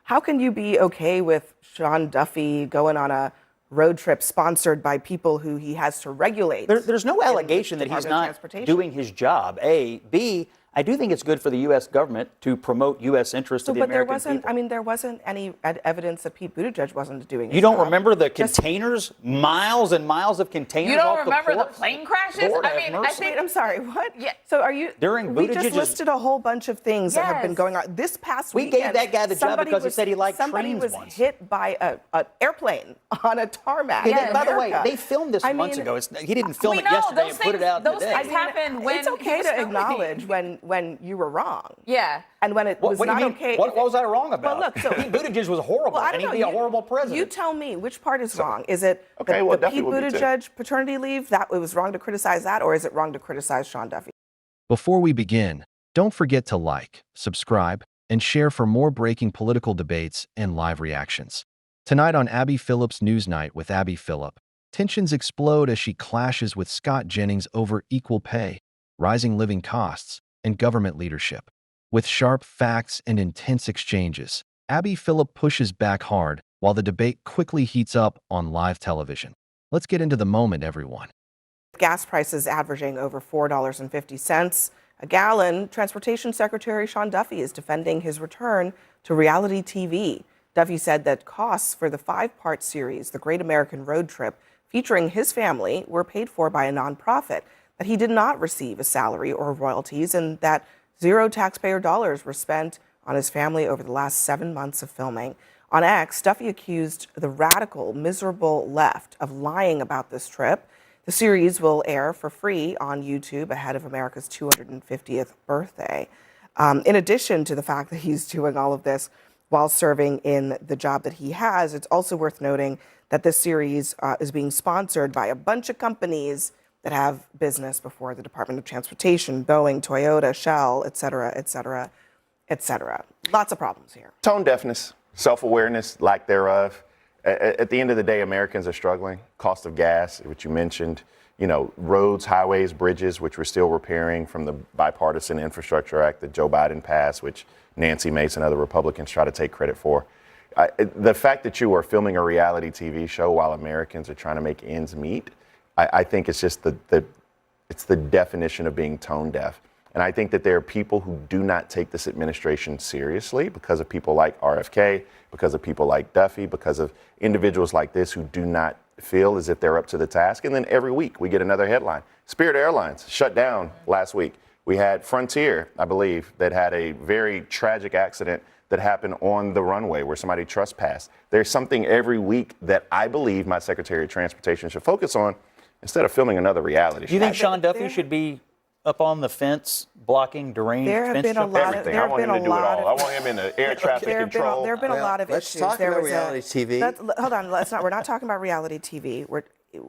how can you be okay with Sean Duffy going on a road trip sponsored by people who he has to regulate? There's no allegation that he's not doing his job. A. B. I do think it's good for the U.S. government to promote U.S. interests to the American people. There wasn't any evidence that Pete Buttigieg wasn't doing his You don't job. remember the containers, miles and miles of containers? You don't off remember the the plane crashes? Lord I mean, I think. Wait, I'm sorry. What? Yeah. So are you? During we just Buttigieg's- listed a whole bunch of things that have been going on this past We weekend. gave that guy the job because he said he liked somebody trains was once. hit by an airplane on a tarmac. Yeah, in by the way, America. they filmed this months ago. He didn't film We it know, yesterday those and put it things- out those today. things happened when it's okay he was to filming. acknowledge when you were wrong. Yeah. And when it was What do not you mean? okay. What was I wrong about? Well, look, so Pete Buttigieg was horrible, Well, I and don't he'd know. be a horrible president. You tell me which part is wrong. Is it Okay, the, well, the Duffy Pete will be too. Buttigieg paternity leave that it was wrong to criticize that, or is it wrong to criticize Sean Duffy? Before we begin, don't forget to like, subscribe, and share for more breaking political debates and live reactions. Tonight on Abby Phillip's Newsnight with Abby Phillip, tensions explode as she clashes with Scott Jennings over equal pay, rising living costs, and government leadership. With sharp facts and intense exchanges, Abby Phillip pushes back hard while the debate quickly heats up on live television. Let's get into the moment, everyone. Gas prices averaging over $4.50 a gallon, Transportation Secretary Sean Duffy is defending his return to reality TV. Duffy said that costs for the 5-part series, The Great American Road Trip, featuring his family, were paid for by a nonprofit, that he did not receive a salary or royalties, and that zero taxpayer dollars were spent on his family over the last 7 months of filming. On X, Duffy accused the radical, miserable left of lying about this trip. The series will air for free on YouTube ahead of America's 250th birthday. In addition to the fact that he's doing all of this while serving in the job that he has, it's also worth noting that this series is being sponsored by a bunch of companies that have business before the Department of Transportation: Boeing, Toyota, Shell, et cetera, et cetera, et cetera. Lots of problems here. Tone deafness, self-awareness, lack thereof. At the end of the day, Americans are struggling. Cost of gas, which you mentioned, roads, highways, bridges, which we're still repairing from the Bipartisan Infrastructure Act that Joe Biden passed, which Nancy Mace and other Republicans try to take credit for. The fact that you are filming a reality TV show while Americans are trying to make ends meet, I think it's just it's the definition of being tone deaf. And I think that there are people who do not take this administration seriously because of people like RFK, because of people like Duffy, because of individuals like this who do not feel as if they're up to the task. And then every week we get another headline. Spirit Airlines shut down last week. We had Frontier, I believe, that had a very tragic accident that happened on the runway where somebody trespassed. There's something every week that I believe my Secretary of Transportation should focus on instead of filming another reality show. Do you think Sean Duffy should be up on the fence blocking deranged There have fence been a jump? lot of- Everything. there I have want him been to a do it lot all. of- I want him in the air traffic There control. have been a lot of let's issues. talk There about was reality TV. Hold on, we're not talking about reality TV.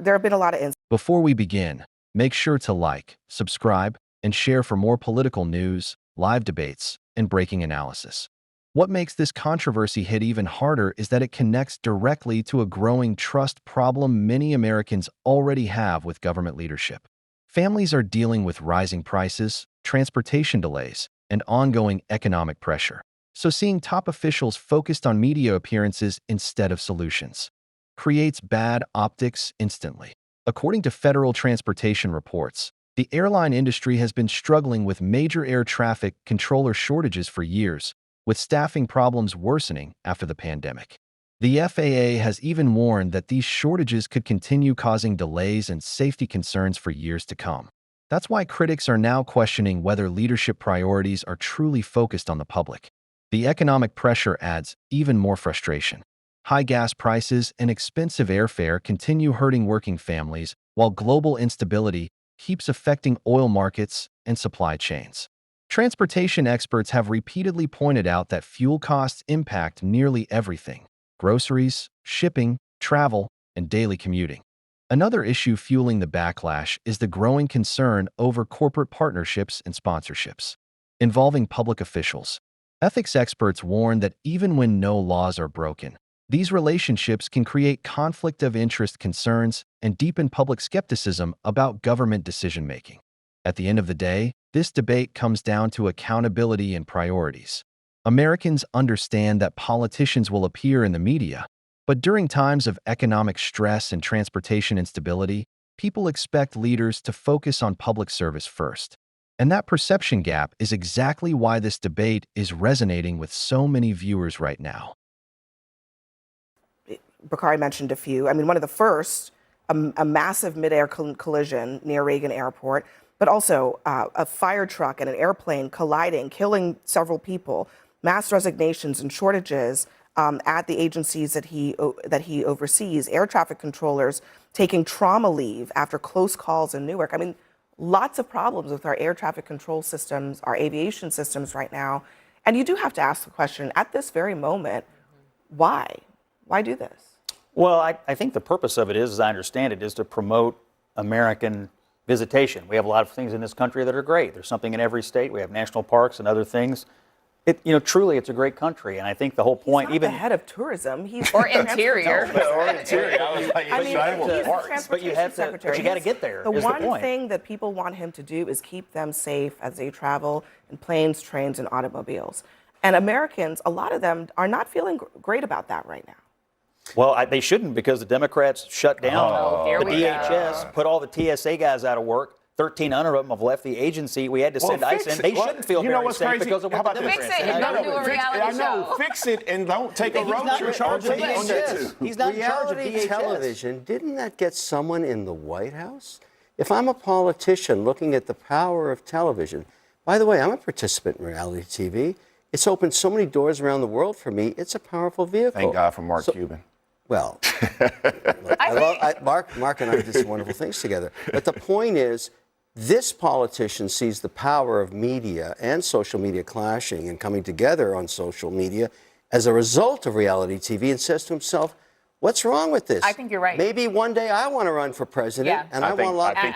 There have been a lot of incidents. Before we begin, make sure to like, subscribe, and share for more political news, live debates, and breaking analysis. What makes this controversy hit even harder is that it connects directly to a growing trust problem many Americans already have with government leadership. Families are dealing with rising prices, transportation delays, and ongoing economic pressure. So seeing top officials focused on media appearances instead of solutions creates bad optics instantly. According to federal transportation reports, the airline industry has been struggling with major air traffic controller shortages for years, with staffing problems worsening after the pandemic. The FAA has even warned that these shortages could continue causing delays and safety concerns for years to come. That's why critics are now questioning whether leadership priorities are truly focused on the public. The economic pressure adds even more frustration. High gas prices and expensive airfare continue hurting working families, while global instability keeps affecting oil markets and supply chains. Transportation experts have repeatedly pointed out that fuel costs impact nearly everything: groceries, shipping, travel, and daily commuting. Another issue fueling the backlash is the growing concern over corporate partnerships and sponsorships involving public officials. Ethics experts warn that even when no laws are broken, these relationships can create conflict of interest concerns and deepen public skepticism about government decision-making. At the end of the day, this debate comes down to accountability and priorities. Americans understand that politicians will appear in the media, but during times of economic stress and transportation instability, people expect leaders to focus on public service first. And that perception gap is exactly why this debate is resonating with so many viewers right now. Bakari mentioned a few. I mean, one of the first, a massive midair collision near Reagan Airport, but also a fire truck and an airplane colliding, killing several people, mass resignations and shortages at the agencies that he oversees, air traffic controllers taking trauma leave after close calls in Newark. I mean, lots of problems with our air traffic control systems, our aviation systems right now. And you do have to ask the question, at this very moment, why? Why do this? Well, I think the purpose of it is, as I understand it, is to promote American visitation. We have a lot of things in this country that are great. There's something in every state. We have national parks and other things. Truly, it's a great country, and I think the whole point, he's not the head of tourism, he's or interior. Or interior. But you got to get there. The one thing that people want him to do is keep them safe as they travel in planes, trains, and automobiles. And Americans, a lot of them, are not feeling great about that right now. Well, they shouldn't, because the Democrats shut down the DHS, put all the TSA guys out of work. 1,300 of them have left the agency. We had to send ICE in. They shouldn't feel very safe because of what the Democrats Fix it and don't do a reality show. Fix it and don't take a road trip. He's not in charge of DHS. He's not in charge of Reality DHS. television, didn't that get someone in the White House? If I'm a politician looking at the power of television, by the way, I'm a participant in reality TV. It's opened so many doors around the world for me. It's a powerful vehicle. Thank God for Mark Cuban. Well, Mark and I did some wonderful things together. But the point is, this politician sees the power of media and social media clashing and coming together on social media as a result of reality TV and says to himself, what's wrong with this? I think you're right. Maybe one day I want to run for president, and I want a lot. I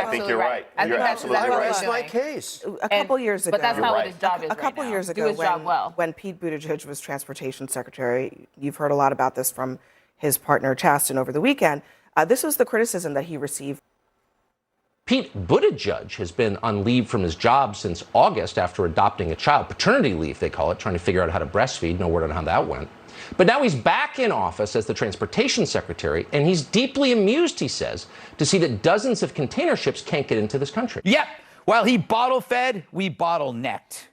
think you're right. You're absolutely I right. rest my case. A couple years ago. But that's not what his job is. A couple right now. years Do ago, his job well. when Pete Buttigieg was transportation secretary, you've heard a lot about this from his partner Chasten over the weekend. This was the criticism that he received. Pete Buttigieg has been on leave from his job since August after adopting a child. Paternity leave, they call it, trying to figure out how to breastfeed. No word on how that went. But now he's back in office as the transportation secretary, and he's deeply amused, he says, to see that dozens of container ships can't get into this country. Yep. While he bottle fed, we bottlenecked.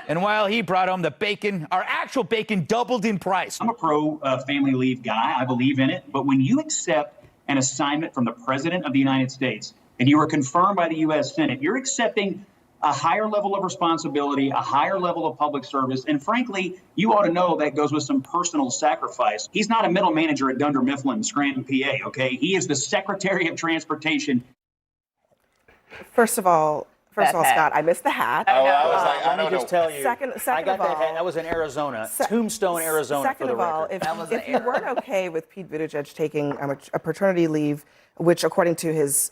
And while he brought home the bacon, our actual bacon doubled in price. I'm a pro family leave guy. I believe in it. But when you accept an assignment from the President of the United States and you are confirmed by the U.S. Senate, you're accepting a higher level of responsibility, a higher level of public service. And frankly, you ought to know that goes with some personal sacrifice. He's not a middle manager at Dunder Mifflin, Scranton, PA, okay? He is the Secretary of Transportation. First of all, Scott, I missed the hat. I was like, I don't know. Just tell you, Second I got of all, that hat. That was in Arizona, Tombstone, Arizona. Second of all, if you weren't okay with Pete Buttigieg taking a paternity leave, which according to his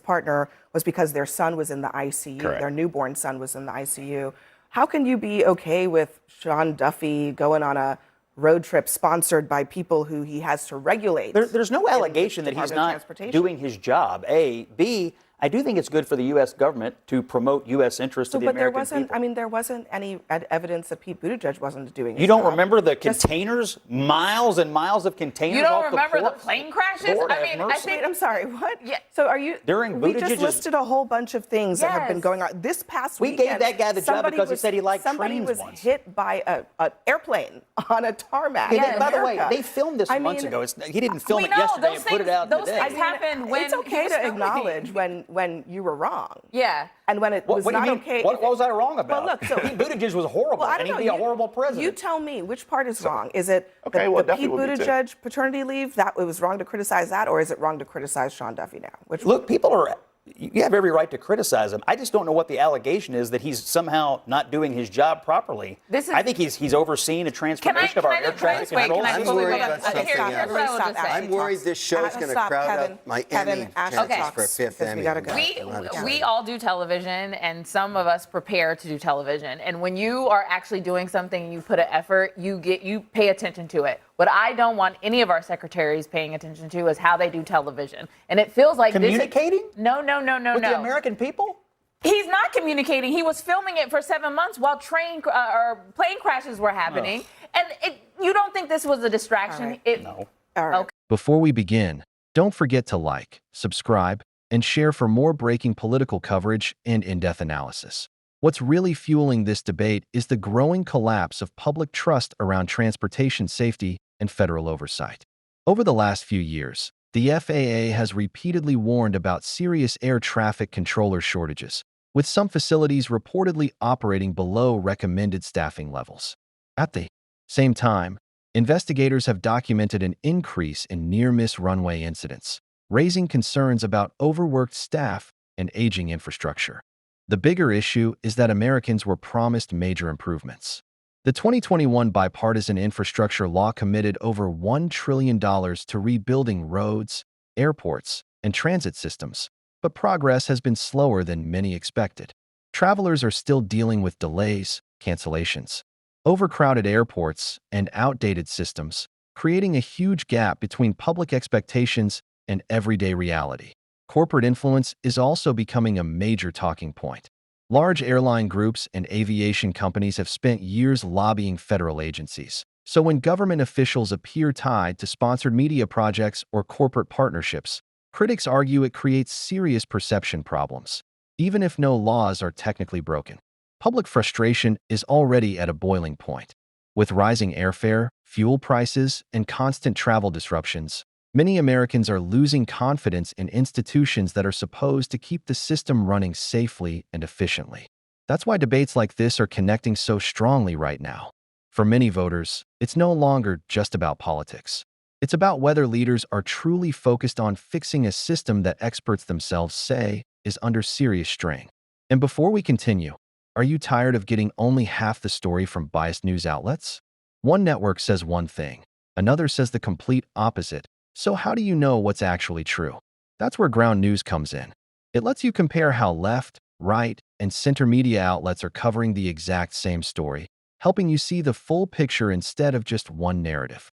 partner was because their son was in the ICU, Correct. Their newborn son was in the ICU, how can you be okay with Sean Duffy going on a road trip sponsored by people who he has to regulate? There's no allegation that he's not doing his job. A. B. I do think it's good for the U.S. government to promote U.S. interests of the American people. There wasn't any evidence that Pete Buttigieg wasn't doing his job. You don't remember the containers, miles and miles of containers? You don't off remember the ports? plane crashes? Lord I mean, have I mercy. think. I'm sorry, what? Yeah. So are you, During we just Buttigieg's- listed a whole bunch of things that have been Yes. going on. This past We weekend, gave that guy the job because he said he liked somebody trains was once. hit by an airplane on a tarmac. Yeah, in by the way, America. they filmed this months ago. He didn't film We it know, yesterday those and put it things- out those today. things happened when it's okay he was to filming. acknowledge when you were wrong. Yeah. And when it was What do not you mean? okay. What was I wrong about? Well, look, so Pete Buttigieg was horrible, Well, I and don't he'd know. be a horrible president. You tell me which part is wrong. Is it Okay, the well, Duffy Pete would be too. Buttigieg paternity leave? That it was wrong to criticize that, or is it wrong to criticize Sean Duffy now? Which Look, people are. You have every right to criticize him. I just don't know what the allegation is that he's somehow not doing his job properly. I think he's overseeing a transformation of our air traffic control I'm system. worried about something else. I'm worried this show is going to crowd out my Emmy chances for a fifth Emmy. We all do television, and some of us prepare to do television. And when you are actually doing something and you put an effort, you pay attention to it. What I don't want any of our secretaries paying attention to is how they do television. And it feels like Communicating? No. With the American people? He's not communicating. He was filming it for 7 months while or plane crashes were happening. And you don't think this was a distraction? No. All right. Okay. Before we begin, don't forget to like, subscribe, and share for more breaking political coverage and in-depth analysis. What's really fueling this debate is the growing collapse of public trust around transportation safety and federal oversight. Over the last few years, the FAA has repeatedly warned about serious air traffic controller shortages, with some facilities reportedly operating below recommended staffing levels. At the same time, investigators have documented an increase in near-miss runway incidents, raising concerns about overworked staff and aging infrastructure. The bigger issue is that Americans were promised major improvements. The 2021 bipartisan infrastructure law committed over $1 trillion to rebuilding roads, airports, and transit systems, but progress has been slower than many expected. Travelers are still dealing with delays, cancellations, overcrowded airports, and outdated systems, creating a huge gap between public expectations and everyday reality. Corporate influence is also becoming a major talking point. Large airline groups and aviation companies have spent years lobbying federal agencies. So when government officials appear tied to sponsored media projects or corporate partnerships, critics argue it creates serious perception problems, even if no laws are technically broken. Public frustration is already at a boiling point. With rising airfare, fuel prices, and constant travel disruptions, many Americans are losing confidence in institutions that are supposed to keep the system running safely and efficiently. That's why debates like this are connecting so strongly right now. For many voters, it's no longer just about politics. It's about whether leaders are truly focused on fixing a system that experts themselves say is under serious strain. And before we continue, are you tired of getting only half the story from biased news outlets? One network says one thing, another says the complete opposite. So how do you know what's actually true? That's where ground news comes in. It lets you compare how left, right, and center media outlets are covering the exact same story, helping you see the full picture instead of just one narrative.